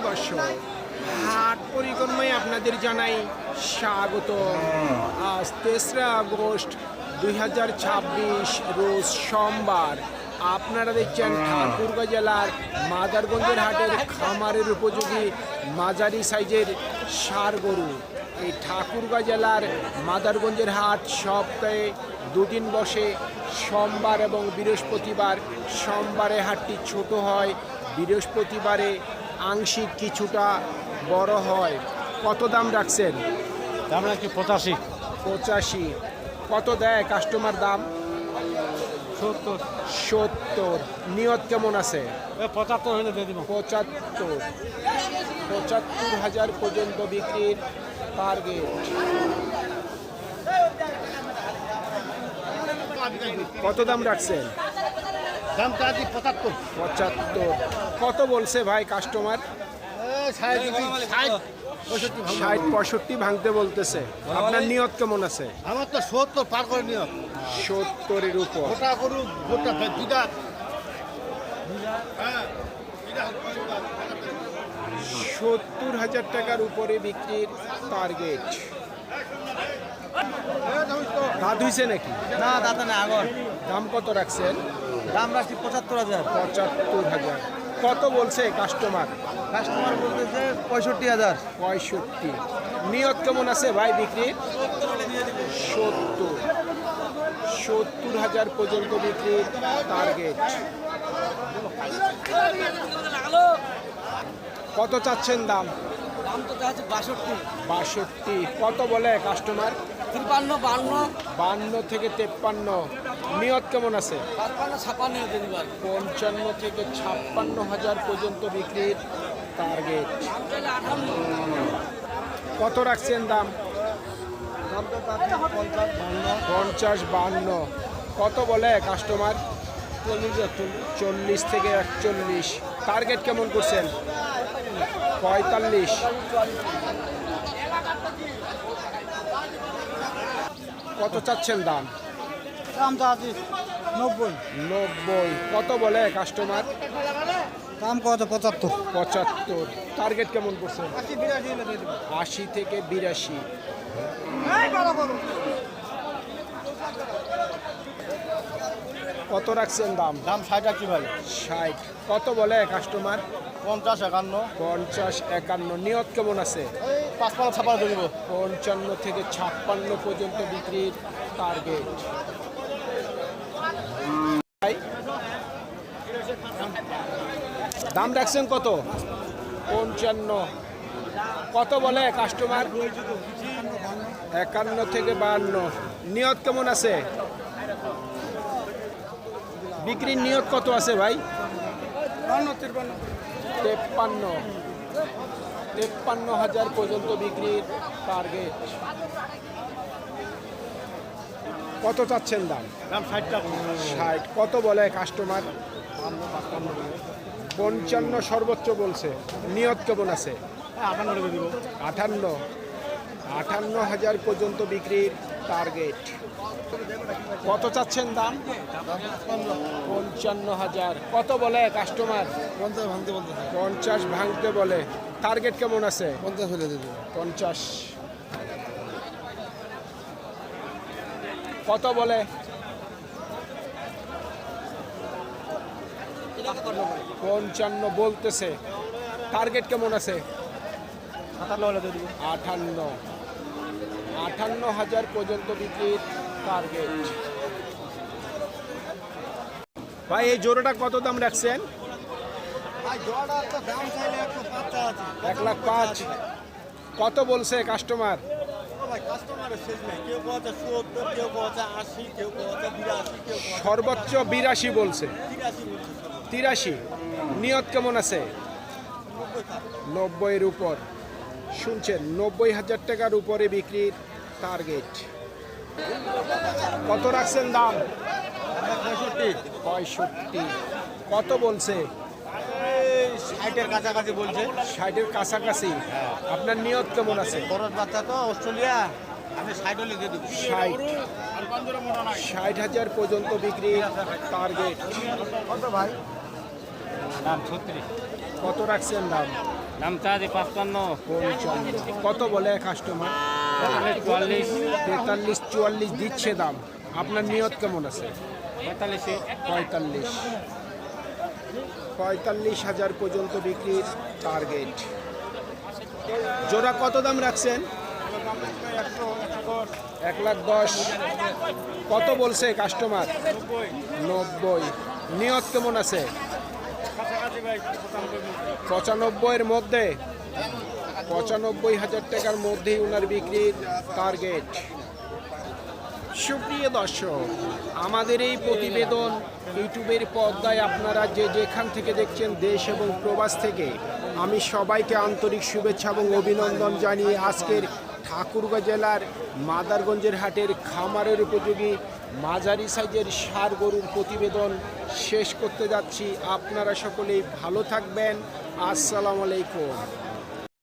দর্শক, হাট পরিক্রমায় আপনাদের জানাই স্বাগত। আজ 3রা আগস্ট 2026 রোজ সোমবার। আপনারা দেখছেন ঠাকুরগাঁ জেলার মাদারগঞ্জের হাটের খামারের উপযোগী মাঝারি সাইজের ষাঁড় গরু। এই ঠাকুরগাঁ জেলার মাদারগঞ্জের হাট সপ্তাহে 2 দিন বসে, সোমবার এবং বৃহস্পতিবার। সোমবারে হাটটি ছোট হয়, বৃহস্পতিবারে আংশিক কিছুটা বড় হয়। কত দাম রাখছেন? দাম রাখছি 85। 85। কত দেয় কাস্টমার দাম? 70। 70। নিয়ত কেমন আছে? 75 হলে দিয়ে দিব। 75,000 পর্যন্ত বিক্রির টার্গেট। কত দাম রাখছেন? দাম চাচ্ছি 75। 75। কত বলছে ভাই কাস্টমার? 60-65 ভাঙতে বলতেছে। আপনার নিয়ত কেমন আছে? আমার তো 70 পার করে নিও। 70-এর উপর। গোটা গরু গোটা দুটা। 70,000 টাকার উপরে বিক্রির টার্গেট। দাঁত হইছে নাকি? না দাদা না আগর। দাম কত রাখছেন? দাম রাখছি 75,000। 75,000। কত বলছে কাস্টমার? কাস্টমার বলতেছে 65,000। 65। নিয়ত কেমন আছে ভাই বিক্রির? 70,000 পর্যন্ত বিক্রির টার্গেট। কত চাচ্ছেন দাম? দাম তো চাচ্ছি 62। 62। কত বলে কাস্টমার? 53, 52, 52 থেকে 53। নিয়ত কেমন আছে? 55, 56 দিয়ে দিবা। 55 থেকে 56,000 পর্যন্ত বিক্রির টার্গেট। কত রাখছেন দাম? দাম তো চাচ্ছি 50, 52, 50-52। কত বলে কাস্টমার? 40 থেকে 41। টার্গেট কেমন করছেন? 45। কত চাচ্ছেন দাম? দাম চাচ্ছি 90। 90। কত বলে কাস্টমার? দাম কত? 75। 75। টার্গেট কেমন করছেন? 80, 82 হলে দিয়ে দিব। 80 থেকে 82। কত রাখছেন দাম? দাম 60 রাখছি ভাই। 60। কত বলে কাস্টমার? 50, 51, 50-51। নিয়ত কেমন আছে? 55, 56 দিয়ে দিব। 55 থেকে 56 পর্যন্ত বিক্রির টার্গেট। দাম রাখছেন কত? 55। কত বলে কাস্টমার? 51 থেকে 52। নিয়ত কেমন আছে? বিক্রির নিয়ত কত আছে ভাই? 53,000 পর্যন্ত বিক্রির টার্গেট। কত চাচ্ছেন দাম? দাম 60 টাকা। 60। কত বলে কাস্টমার? 55 সর্বোচ্চ বলছে। নিয়ত কেমন আছে? 58 দিয়ে দিব। 58,000 পর্যন্ত বিক্রির টার্গেট। কত চাচ্ছেন দাম? 55,000। কত বলে কাস্টমার? 50 ভাঙতে বলতে। 50 ভাঙতে বলে। টার্গেট কেমন আছে? 50 হলে দিয়ে দিব। 50। কত বলে? 55 বলতেছে। টার্গেট কেমন আছে? 57 হলে দিয়ে দিব। 58,000 পর্যন্ত বিক্রির টার্গেট। ভাই এই জোড়াটা কত দাম রাখছেন? ভাই জোড়া তো দাম চাইলে 105 আছে। 1,05,000। কত বলছে কাস্টমার? ভাই কাস্টমারের শেষ নাই। কেউ বলছে 70, কেউ বলছে 80, কেউ বলছে 82, কেউ বলছে সর্বোচ্চ 82 বলছে। 83 বলছে। 83। নিয়ত কেমন আছে? 90-এর উপর। শুনছেন, 90,000 টাকার উপরে বিক্রির টার্গেট। কত রাখছেন দাম? 65। কত বলছে? 60-এর কাছাকাছি বলছে। 60-এর কাছাকাছি। আপনার নিয়ত কেমন আছে? খরচ বাচ্চা তো অস্ট্রেলিয়া, আমি 60 হলে দিয়ে দেবো। 60,000 পর্যন্ত বিক্রির টার্গেট। কত ভাই? দাম 36। কত রাখছেন দাম? দাম চাচ্ছি 55, 55। কত বলে কাস্টমার? 44, 43 44 দিচ্ছে দাম। আপনার নিয়ত কেমন আছে? 45, 45। 45,000 পর্যন্ত বিক্রির টার্গেট। জোড়া কত দাম রাখছেন? 1,10,000। কত বলছে কাস্টমার? 90। নিয়ত কেমন আছে? 95-এর মধ্যে। 95,000 টাকার মধ্যেই ওনার বিক্রির টার্গেট। সুপ্রিয় দর্শক, আমাদের এই প্রতিবেদন ইউটিউবের পর্দায় আপনারা যে যেখান থেকে দেখছেন, দেশ এবং প্রবাস থেকে, আমি সবাইকে আন্তরিক শুভেচ্ছা এবং অভিনন্দন জানিয়ে আজকের ঠাকুরগাঁও জেলার মাদারগঞ্জের হাটের খামারের উপযোগী মাঝারি সাইজের ষাঁড় গরুর প্রতিবেদন শেষ করতে যাচ্ছি। আপনারা সকলেই ভালো থাকবেন। আসসালামু আলাইকুম।